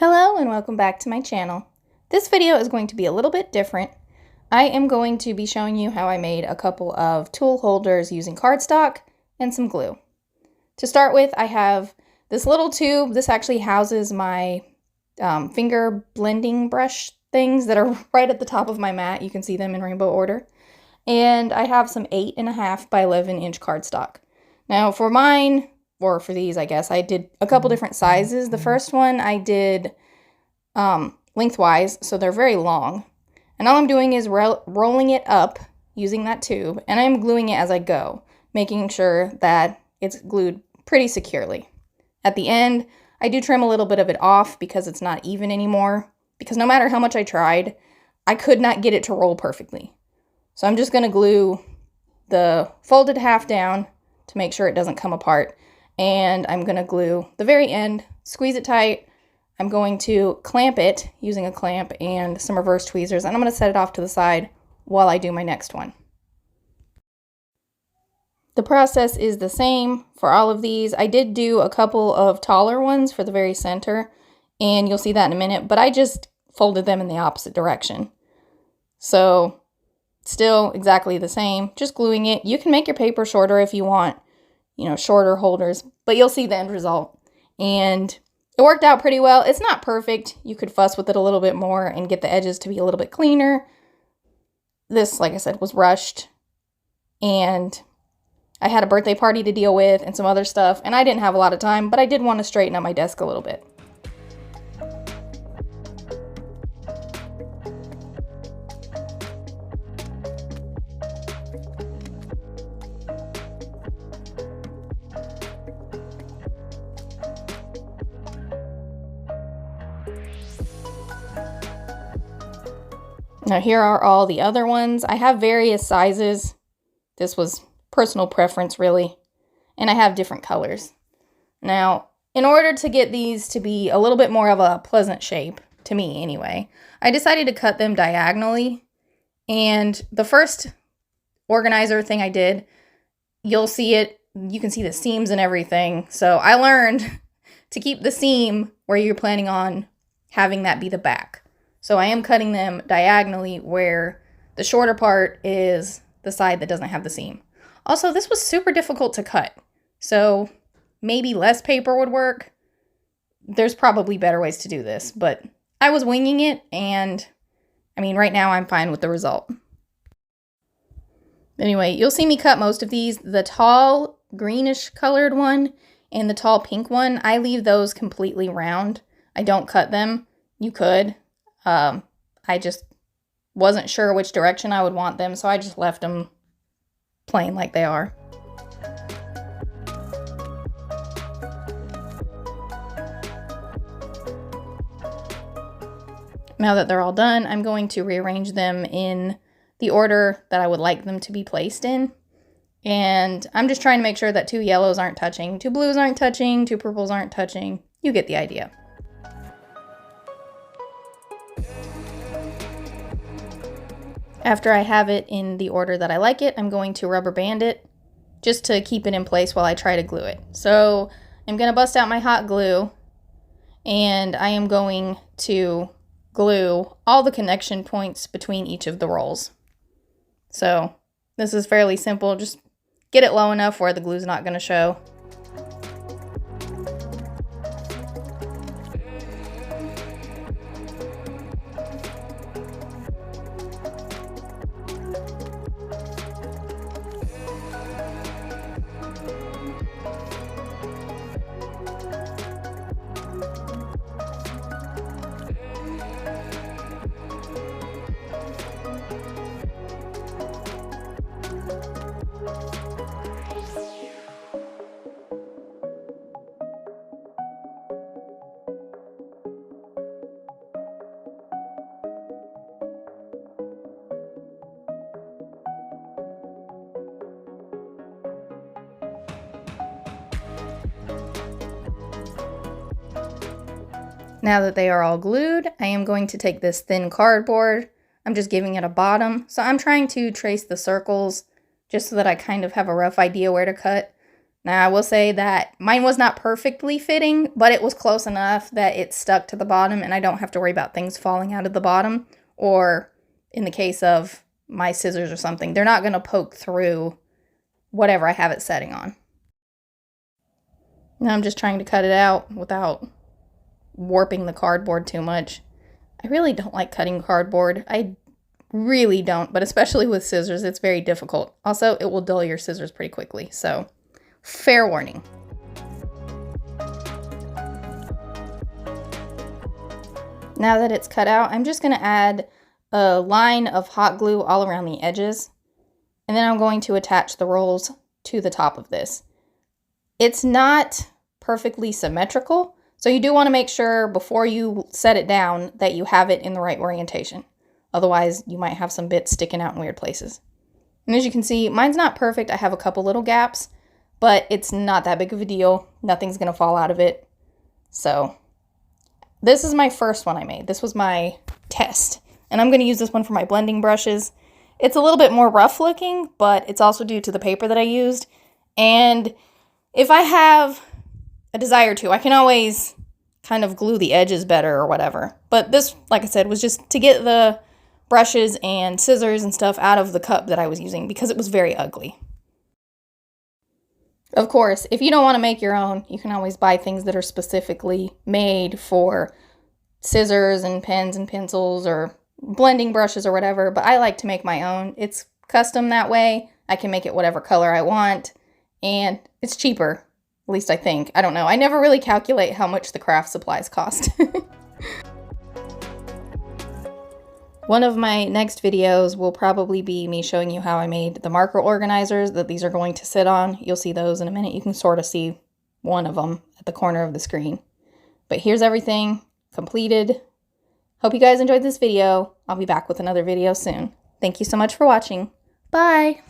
Hello and welcome back to my channel. This video is going to be a little bit different. I am going to be showing you how I made a couple of tool holders using cardstock and some glue. To start with, I have this little tube. This actually houses my finger blending brush things that are right at the top of my mat. You can see them in rainbow order. And I have some 8.5 by 11 inch cardstock. Now for mine, or for these, I guess, I did a couple different sizes. The first one I did lengthwise, so they're very long. And all I'm doing is rolling it up using that tube, and I'm gluing it as I go, making sure that it's glued pretty securely. At the end, I do trim a little bit of it off because it's not even anymore, because no matter how much I tried, I could not get it to roll perfectly. So I'm just going to glue the folded half down to make sure it doesn't come apart. And I'm going to glue the very end, squeeze it tight. I'm going to clamp it using a clamp and some reverse tweezers, and I'm going to set it off to the side while I do my next one. The process is the same for all of these. I did do a couple of taller ones for the very center, and you'll see that in a minute, but I just folded them in the opposite direction. So still exactly the same, just gluing it. You can make your paper shorter if you want, shorter holders, but you'll see the end result. And it worked out pretty well. It's not perfect. You could fuss with it a little bit more and get the edges to be a little bit cleaner. This, like I said, was rushed. And I had a birthday party to deal with and some other stuff, and I didn't have a lot of time, but I did want to straighten up my desk a little bit. Now here are all the other ones. I have various sizes. This was personal preference, really. And I have different colors. Now, in order to get these to be a little bit more of a pleasant shape, to me anyway, I decided to cut them diagonally. And the first organizer thing I did, you'll see it, you can see the seams and everything. So I learned to keep the seam where you're planning on having that be the back. So I am cutting them diagonally where the shorter part is the side that doesn't have the seam. Also, this was super difficult to cut, so maybe less paper would work. There's probably better ways to do this, but I was winging it, and right now I'm fine with the result. Anyway, you'll see me cut most of these. The tall greenish colored one and the tall pink one, I leave those completely round. I don't cut them. You could. I just wasn't sure which direction I would want them, so I just left them plain like they are. Now that they're all done, I'm going to rearrange them in the order that I would like them to be placed in. And I'm just trying to make sure that 2 yellows aren't touching, 2 blues aren't touching, 2 purples aren't touching. You get the idea. After I have it in the order that I like it, I'm going to rubber band it just to keep it in place while I try to glue it. So I'm going to bust out my hot glue, and I am going to glue all the connection points between each of the rolls. So this is fairly simple. Just get it low enough where the glue's not going to show. Now that they are all glued, I am going to take this thin cardboard. I'm just giving it a bottom. So I'm trying to trace the circles just so that I kind of have a rough idea where to cut. Now, I will say that mine was not perfectly fitting, but it was close enough that it stuck to the bottom and I don't have to worry about things falling out of the bottom, or in the case of my scissors or something, they're not going to poke through whatever I have it setting on. Now I'm just trying to cut it out without warping the cardboard too much. I really don't like cutting cardboard. I really don't, but especially with scissors, it's very difficult. Also, it will dull your scissors pretty quickly, so fair warning. Now that it's cut out, I'm just going to add a line of hot glue all around the edges, and then I'm going to attach the rolls to the top of this. It's not perfectly symmetrical, so you do want to make sure before you set it down that you have it in the right orientation. Otherwise, you might have some bits sticking out in weird places. And as you can see, mine's not perfect. I have a couple little gaps, but it's not that big of a deal. Nothing's going to fall out of it. So this is my first one I made. This was my test. And I'm going to use this one for my blending brushes. It's a little bit more rough looking, but it's also due to the paper that I used. And if I have a desire to, I can always kind of glue the edges better or whatever. But this, like I said, was just to get the brushes and scissors and stuff out of the cup that I was using because it was very ugly. Of course, if you don't want to make your own, you can always buy things that are specifically made for scissors and pens and pencils or blending brushes or whatever, but I like to make my own. It's custom that way. I can make it whatever color I want, and it's cheaper, at least I think. I don't know. I never really calculate how much the craft supplies cost. One of my next videos will probably be me showing you how I made the marker organizers that these are going to sit on. You'll see those in a minute. You can sort of see one of them at the corner of the screen. But here's everything completed. Hope you guys enjoyed this video. I'll be back with another video soon. Thank you so much for watching. Bye!